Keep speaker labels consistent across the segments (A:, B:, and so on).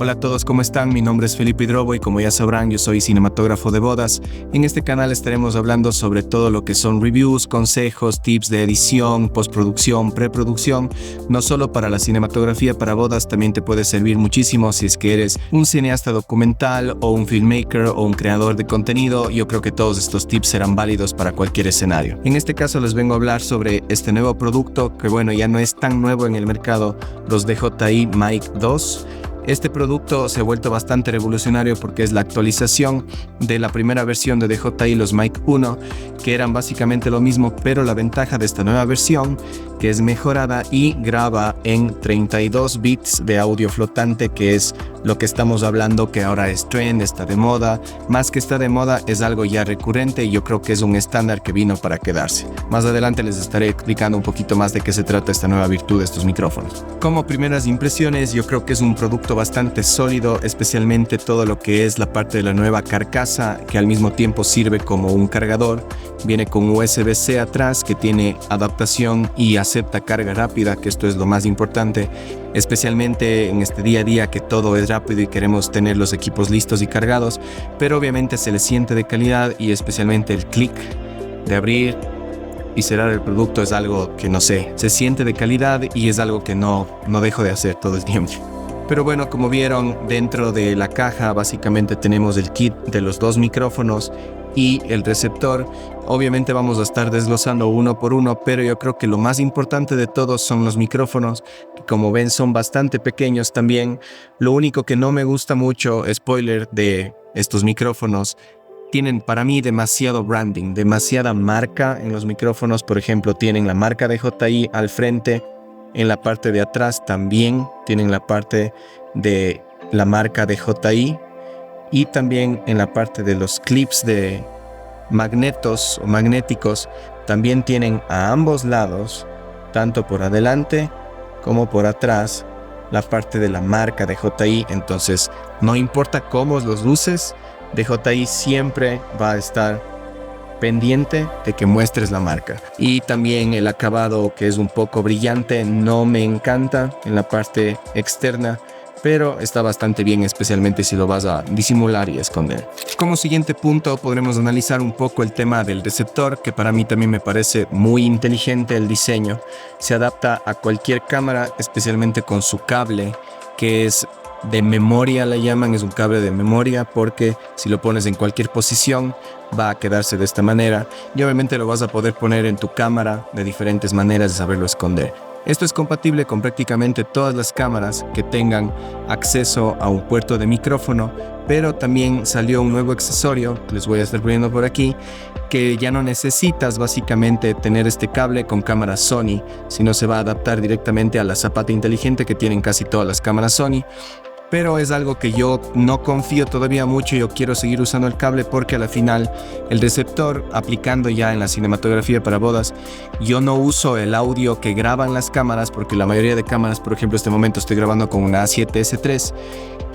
A: Hola a todos, ¿cómo están? Mi nombre es Felipe Hidrobo y como ya sabrán, yo soy cinematógrafo de bodas. En este canal estaremos hablando sobre todo lo que son reviews, consejos, tips de edición, postproducción, preproducción. No solo para la cinematografía para bodas, también te puede servir muchísimo si es que eres un cineasta documental o un filmmaker o un creador de contenido. Yo creo que todos estos tips serán válidos para cualquier escenario. En este caso les vengo a hablar sobre este nuevo producto que ya no es tan nuevo en el mercado, los DJI Mic 2. Este producto se ha vuelto bastante revolucionario porque es la actualización de la primera versión de DJI, los Mic 1, que eran básicamente lo mismo, pero la ventaja de esta nueva versión, que es mejorada y graba en 32 bits de audio flotante, que es lo que estamos hablando, que ahora es trend, está de moda. Más que está de moda, es algo ya recurrente y yo creo que es un estándar que vino para quedarse. Más adelante les estaré explicando un poquito más de qué se trata esta nueva virtud de estos micrófonos. Como primeras impresiones, yo creo que es un producto bastante sólido, especialmente todo lo que es la parte de la nueva carcasa, que al mismo tiempo sirve como un cargador. Viene con USB-C atrás, que tiene adaptación y acepta carga rápida, que esto es lo más importante, especialmente en este día a día que todo es rápido y queremos tener los equipos listos y cargados, pero obviamente se le siente de calidad y especialmente el clic de abrir y cerrar el producto es algo que no sé, se siente de calidad y es algo que no dejo de hacer todo el tiempo. Pero bueno, como vieron, dentro de la caja básicamente tenemos el kit de los dos micrófonos y el receptor. Obviamente vamos a estar desglosando uno por uno, pero yo creo que lo más importante de todos son los micrófonos, que como ven son bastante pequeños también. Lo único que no me gusta mucho, spoiler, de estos micrófonos, tienen para mí demasiado branding, demasiada marca en los micrófonos. Por ejemplo, tienen la marca de DJI al frente. En la parte de atrás también tienen la parte de la marca de DJI y también en la parte de los clips de magnetos o magnéticos también tienen a ambos lados, tanto por adelante como por atrás, la parte de la marca de DJI. Entonces no importa cómo los luces, DJI siempre va a estar pendiente de que muestres la marca. Y también el acabado, que es un poco brillante, no me encanta en la parte externa, pero está bastante bien, especialmente si lo vas a disimular y esconder. Como siguiente punto podremos analizar un poco el tema del receptor, que para mí también me parece muy inteligente el diseño. Se adapta a cualquier cámara, especialmente con su cable, que es de memoria, la llaman, es un cable de memoria, porque si lo pones en cualquier posición va a quedarse de esta manera y obviamente lo vas a poder poner en tu cámara de diferentes maneras de saberlo esconder. Esto es compatible con prácticamente todas las cámaras que tengan acceso a un puerto de micrófono, pero también salió un nuevo accesorio que les voy a estar poniendo por aquí, que ya no necesitas básicamente tener este cable con cámara Sony, sino se va a adaptar directamente a la zapata inteligente que tienen casi todas las cámaras Sony. Pero es algo que yo no confío todavía mucho. Yo quiero seguir usando el cable porque a la final el receptor, aplicando ya en la cinematografía para bodas, yo no uso el audio que graban las cámaras, porque la mayoría de cámaras, por ejemplo, en este momento estoy grabando con una A7S3.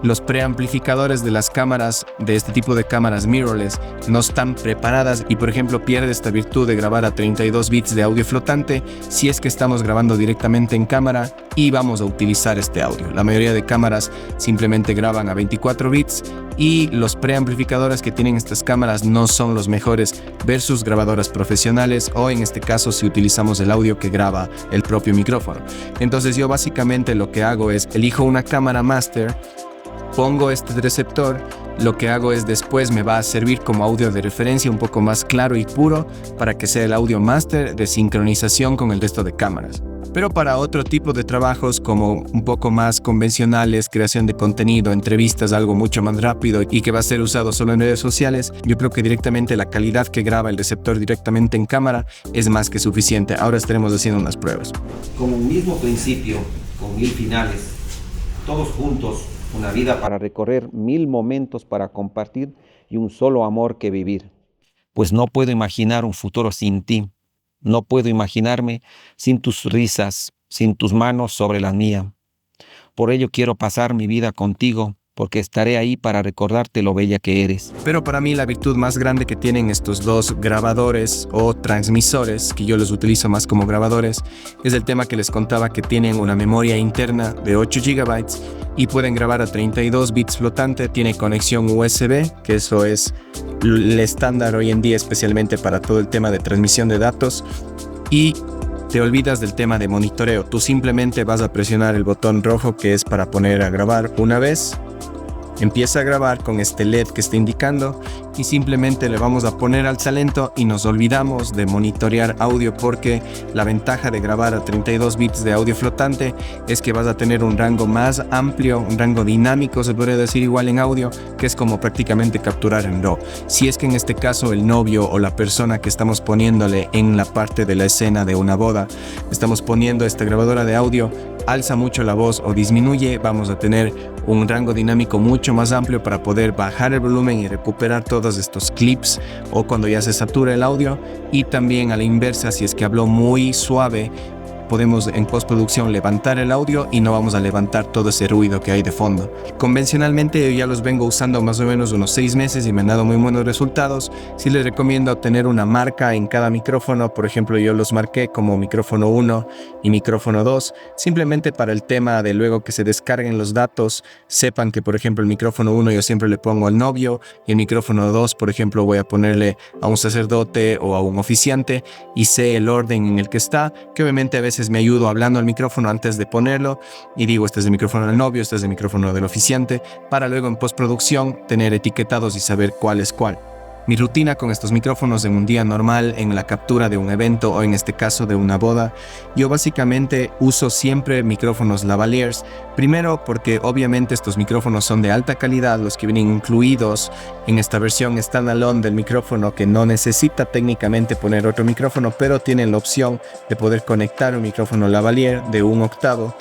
A: Los preamplificadores de las cámaras, de este tipo de cámaras mirrorless, no están preparadas y por ejemplo pierde esta virtud de grabar a 32 bits de audio flotante si es que estamos grabando directamente en cámara y vamos a utilizar este audio. La mayoría de cámaras simplemente graban a 24 bits y los preamplificadores que tienen estas cámaras no son los mejores versus grabadoras profesionales, o en este caso si utilizamos el audio que graba el propio micrófono. Entonces yo básicamente lo que hago es elijo una cámara master, pongo este receptor, lo que hago es después me va a servir como audio de referencia un poco más claro y puro para que sea el audio master de sincronización con el resto de cámaras. Pero para otro tipo de trabajos como un poco más convencionales, creación de contenido, entrevistas, algo mucho más rápido y que va a ser usado solo en redes sociales, yo creo que directamente la calidad que graba el receptor directamente en cámara es más que suficiente. Ahora estaremos haciendo unas pruebas.
B: Con un mismo principio, con 1000 finales, todos juntos, una vida para recorrer, 1000 momentos para compartir y un solo amor que vivir. Pues no puedo imaginar un futuro sin ti. No puedo imaginarme sin tus risas, sin tus manos sobre las mías. Por ello quiero pasar mi vida contigo, porque estaré ahí para recordarte lo bella que eres.
A: Pero para mí la virtud más grande que tienen estos dos grabadores o transmisores, que yo los utilizo más como grabadores, es el tema que les contaba, que tienen una memoria interna de 8 GB y pueden grabar a 32 bits flotante, tiene conexión USB, que eso es el estándar hoy en día, especialmente para todo el tema de transmisión de datos, y te olvidas del tema de monitoreo. Tú simplemente vas a presionar el botón rojo que es para poner a grabar una vez. Empieza a grabar con este LED que está indicando y simplemente le vamos a poner al talento y nos olvidamos de monitorear audio, porque la ventaja de grabar a 32 bits de audio flotante es que vas a tener un rango más amplio, un rango dinámico, se podría decir, igual en audio, que es como prácticamente capturar en RAW. Si es que en este caso el novio o la persona que estamos poniéndole en la parte de la escena de una boda, estamos poniendo esta grabadora de audio, alza mucho la voz o disminuye, vamos a tener un rango dinámico mucho más amplio para poder bajar el volumen y recuperar todos estos clips o cuando ya se satura el audio. Y también a la inversa, si es que habló muy suave, podemos en postproducción levantar el audio y no vamos a levantar todo ese ruido que hay de fondo. Convencionalmente yo ya los vengo usando más o menos unos 6 meses y me han dado muy buenos resultados. Sí les recomiendo tener una marca en cada micrófono. Por ejemplo, yo los marqué como micrófono 1 y micrófono 2, simplemente para el tema de luego que se descarguen los datos, sepan que por ejemplo el micrófono 1 yo siempre le pongo al novio y el micrófono 2 por ejemplo voy a ponerle a un sacerdote o a un oficiante, y sé el orden en el que está, que obviamente a veces me ayudo hablando al micrófono antes de ponerlo y digo, este es el micrófono del novio, este es el micrófono del oficiante, para luego en postproducción tener etiquetados y saber cuál es cuál. Mi rutina con estos micrófonos en un día normal, en la captura de un evento o en este caso de una boda, yo básicamente uso siempre micrófonos lavaliers. Primero porque obviamente estos micrófonos son de alta calidad, los que vienen incluidos en esta versión standalone del micrófono, que no necesita técnicamente poner otro micrófono, pero tienen la opción de poder conectar un micrófono lavalier de 1 octavo.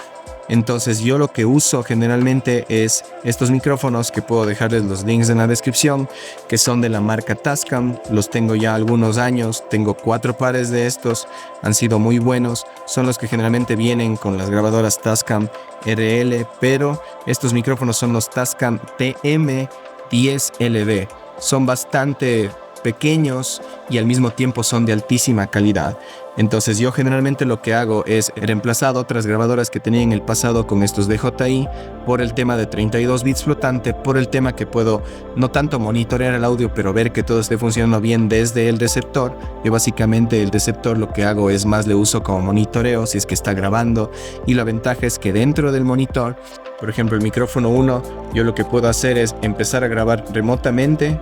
A: Entonces yo lo que uso generalmente es estos micrófonos, que puedo dejarles los links en la descripción, que son de la marca Tascam. Los tengo ya algunos años, tengo 4 pares de estos, han sido muy buenos, son los que generalmente vienen con las grabadoras Tascam RL, pero estos micrófonos son los Tascam TM10LB, son bastante pequeños y al mismo tiempo son de altísima calidad. Entonces yo generalmente lo que hago es reemplazar otras grabadoras que tenía en el pasado con estos DJI por el tema de 32 bits flotante, por el tema que puedo no tanto monitorear el audio, pero ver que todo esté funcionando bien desde el receptor. Yo básicamente el receptor lo que hago es más le uso como monitoreo si es que está grabando, y la ventaja es que dentro del monitor, por ejemplo el micrófono 1, yo lo que puedo hacer es empezar a grabar remotamente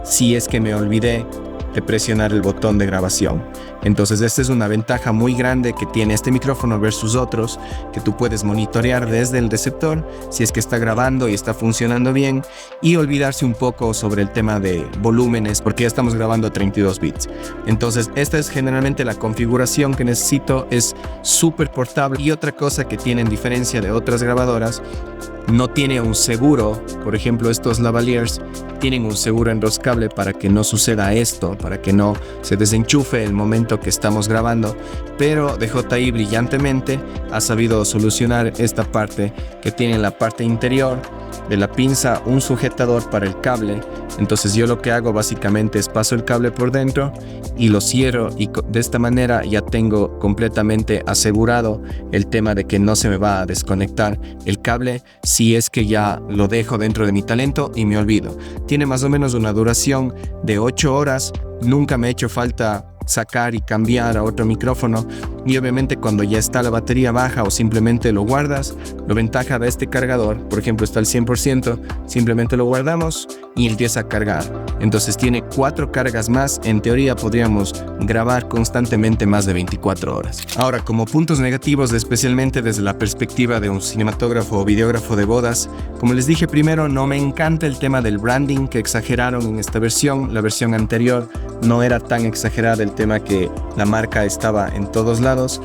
A: si es que me olvidé de presionar el botón de grabación. Entonces esta es una ventaja muy grande que tiene este micrófono versus otros, que tú puedes monitorear desde el receptor si es que está grabando y está funcionando bien, y olvidarse un poco sobre el tema de volúmenes, porque ya estamos grabando a 32 bits. Entonces esta es generalmente la configuración que necesito, es súper portable. Y otra cosa que tiene en diferencia de otras grabadoras, no tiene un seguro. Por ejemplo, estos lavaliers tienen un seguro enroscable para que no suceda esto, para que no se desenchufe el momento que estamos grabando, pero DJI brillantemente ha sabido solucionar esta parte, que tiene en la parte interior de la pinza un sujetador para el cable. Entonces yo lo que hago básicamente es paso el cable por dentro y lo cierro, y de esta manera ya tengo completamente asegurado el tema de que no se me va a desconectar el cable si es que ya lo dejo dentro de mi talento y me olvido. Tiene más o menos una duración de 8 horas, nunca me ha hecho falta sacar y cambiar a otro micrófono, y obviamente cuando ya está la batería baja o simplemente lo guardas, la ventaja de este cargador, por ejemplo está al 100%, simplemente lo guardamos y empieza a cargar. Entonces tiene 4 cargas más, en teoría podríamos grabar constantemente más de 24 horas. Ahora, como puntos negativos, especialmente desde la perspectiva de un cinematógrafo o videógrafo de bodas, como les dije primero, no me encanta el tema del branding que exageraron en esta versión. La versión anterior no era tan exagerada, el tema que la marca estaba en todos lados.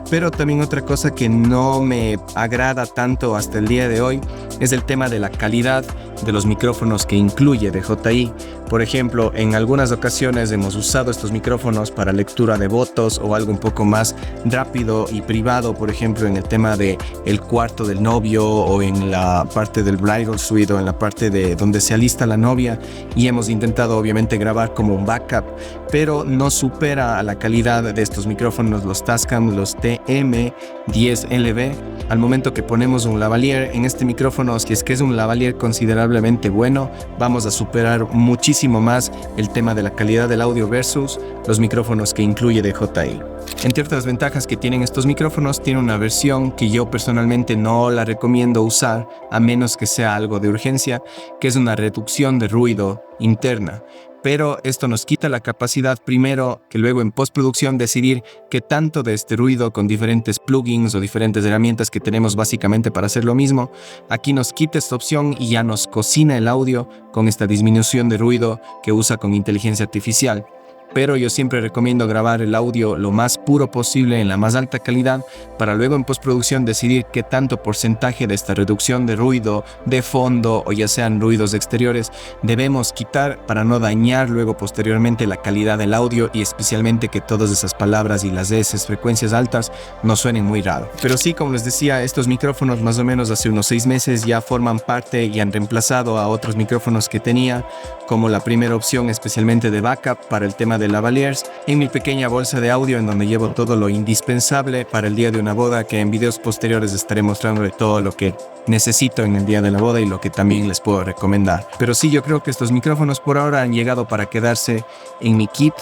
A: Pero también otra cosa que no me agrada tanto hasta el día de hoy es el tema de la calidad de los micrófonos que incluye incluye DJI. Por ejemplo, en algunas ocasiones hemos usado estos micrófonos para lectura de votos o algo un poco más rápido y privado, por ejemplo en el tema de el cuarto del novio o en la parte del bridal suite o en la parte de donde se alista la novia, y hemos intentado obviamente grabar como un backup, pero no supera a la calidad de estos micrófonos, los Tascam, los TM10LB. Al momento que ponemos un lavalier en este micrófono, si es que es un lavalier considerablemente bueno, vamos a superar muchísimo más el tema de la calidad del audio versus los micrófonos que incluye DJI. Entre otras ventajas que tienen estos micrófonos, tiene una versión que yo personalmente no la recomiendo usar a menos que sea algo de urgencia, que es una reducción de ruido interna. Pero esto nos quita la capacidad primero que luego en postproducción decidir qué tanto de este ruido con diferentes plugins o diferentes herramientas que tenemos básicamente para hacer lo mismo. Aquí nos quita esta opción y ya nos cocina el audio con esta disminución de ruido que usa con inteligencia artificial. Pero yo siempre recomiendo grabar el audio lo más puro posible en la más alta calidad para luego en postproducción decidir qué tanto porcentaje de esta reducción de ruido de fondo o ya sean ruidos exteriores debemos quitar para no dañar luego posteriormente la calidad del audio y especialmente que todas esas palabras y las S, frecuencias altas, no suenen muy raro. Pero sí, como les decía, estos micrófonos más o menos hace unos 6 meses ya forman parte y han reemplazado a otros micrófonos que tenía como la primera opción especialmente de backup para el tema de lavaliers en mi pequeña bolsa de audio en donde llevo todo lo indispensable para el día de una boda, que en videos posteriores estaré mostrando todo lo que necesito en el día de la boda y lo que también les puedo recomendar. Pero sí, yo creo que estos micrófonos por ahora han llegado para quedarse en mi kit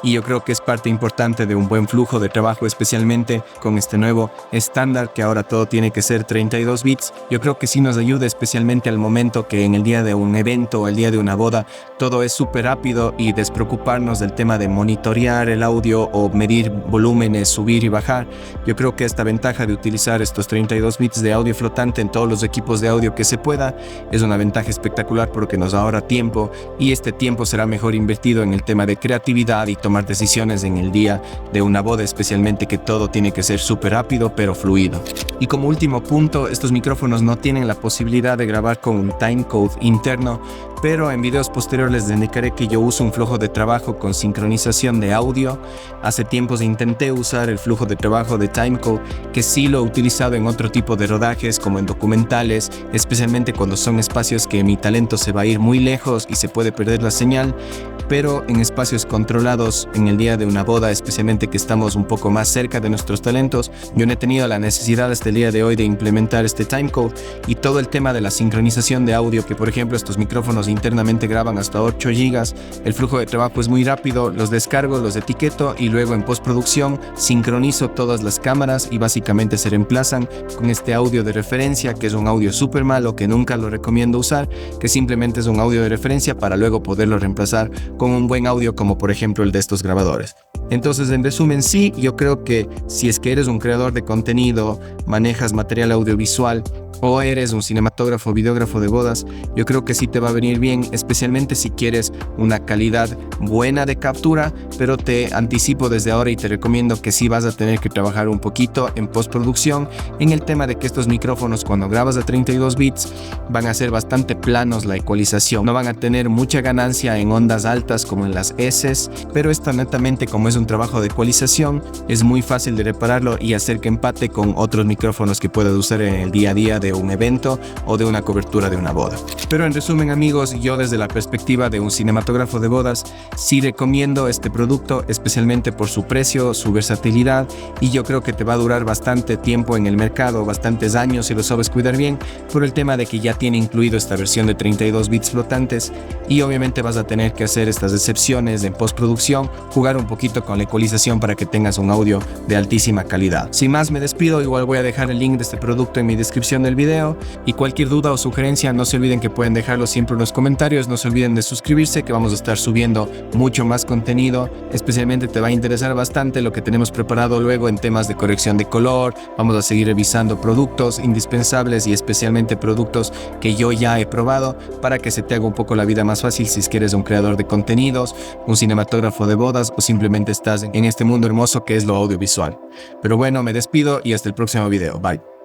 A: y yo creo que es parte importante de un buen flujo de trabajo, especialmente con este nuevo estándar que ahora todo tiene que ser 32 bits. Yo creo que sí nos ayuda especialmente al momento que en el día de un evento o el día de una boda todo es súper rápido y despreocuparnos del tema de monitorear el audio o medir volúmenes, subir y bajar. Yo creo que esta ventaja de utilizar estos 32 bits de audio flotante en todos los equipos de audio que se pueda es una ventaja espectacular porque nos ahorra tiempo y este tiempo será mejor invertido en el tema de creatividad y tomar decisiones en el día de una boda, especialmente que todo tiene que ser súper rápido pero fluido. Y como último punto, estos micrófonos no tienen la posibilidad de grabar con un timecode interno, pero en videos posteriores les indicaré que yo uso un flujo de trabajo con sincronización de audio. Hace tiempos intenté usar el flujo de trabajo de timecode, que sí lo he utilizado en otro tipo de rodajes como en documentales, especialmente cuando son espacios que mi talento se va a ir muy lejos y se puede perder la señal, pero en espacios controlados en el día de una boda, especialmente que estamos un poco más cerca de nuestros talentos, yo no he tenido la necesidad hasta el día de hoy de implementar este timecode y todo el tema de la sincronización de audio, que por ejemplo estos micrófonos internamente graban hasta 8 GB, el flujo de trabajo es muy rápido, los descargo, los etiqueto y luego en postproducción sincronizo todas las cámaras y básicamente se reemplazan con este audio de referencia, que es un audio súper malo que nunca lo recomiendo usar, que simplemente es un audio de referencia para luego poderlo reemplazar con un buen audio como por ejemplo el de estos grabadores. Entonces, en resumen, sí, yo creo que si es que eres un creador de contenido, manejas material audiovisual o eres un cinematógrafo o videógrafo de bodas, yo creo que sí te va a venir bien, especialmente si quieres una calidad buena de captura, pero te anticipo desde ahora y te recomiendo que sí vas a tener que trabajar un poquito en postproducción en el tema de que estos micrófonos cuando grabas a 32 bits van a ser bastante planos la ecualización, no van a tener mucha ganancia en ondas altas como en las S, pero esto netamente como es un trabajo de ecualización es muy fácil de repararlo y hacer que empate con otros micrófonos que puedas usar en el día a día de un evento o de una cobertura de una boda. Pero en resumen, amigos, yo desde la perspectiva de un cinematógrafo de bodas sí recomiendo este producto, especialmente por su precio, su versatilidad, y yo creo que te va a durar bastante tiempo en el mercado, bastantes años si lo sabes cuidar bien, por el tema de que ya tiene incluido esta versión de 32 bits flotantes y obviamente vas a tener que hacer estas excepciones en postproducción, jugar un poquito con la ecualización para que tengas un audio de altísima calidad. Sin más, me despido, igual voy a dejar el link de este producto en mi descripción del video y cualquier duda o sugerencia no se olviden que pueden dejarlo siempre en los comentarios, no se olviden de suscribirse que vamos a estar subiendo mucho más contenido, especialmente te va a interesar bastante lo que tenemos preparado luego en temas de corrección de color, vamos a seguir revisando productos indispensables y especialmente productos que yo ya he probado para que se te haga un poco la vida más fácil si es que eres un creador de contenidos, un cinematógrafo de bodas o simplemente estás en este mundo hermoso que es lo audiovisual. Pero bueno, me despido y hasta el próximo video, bye.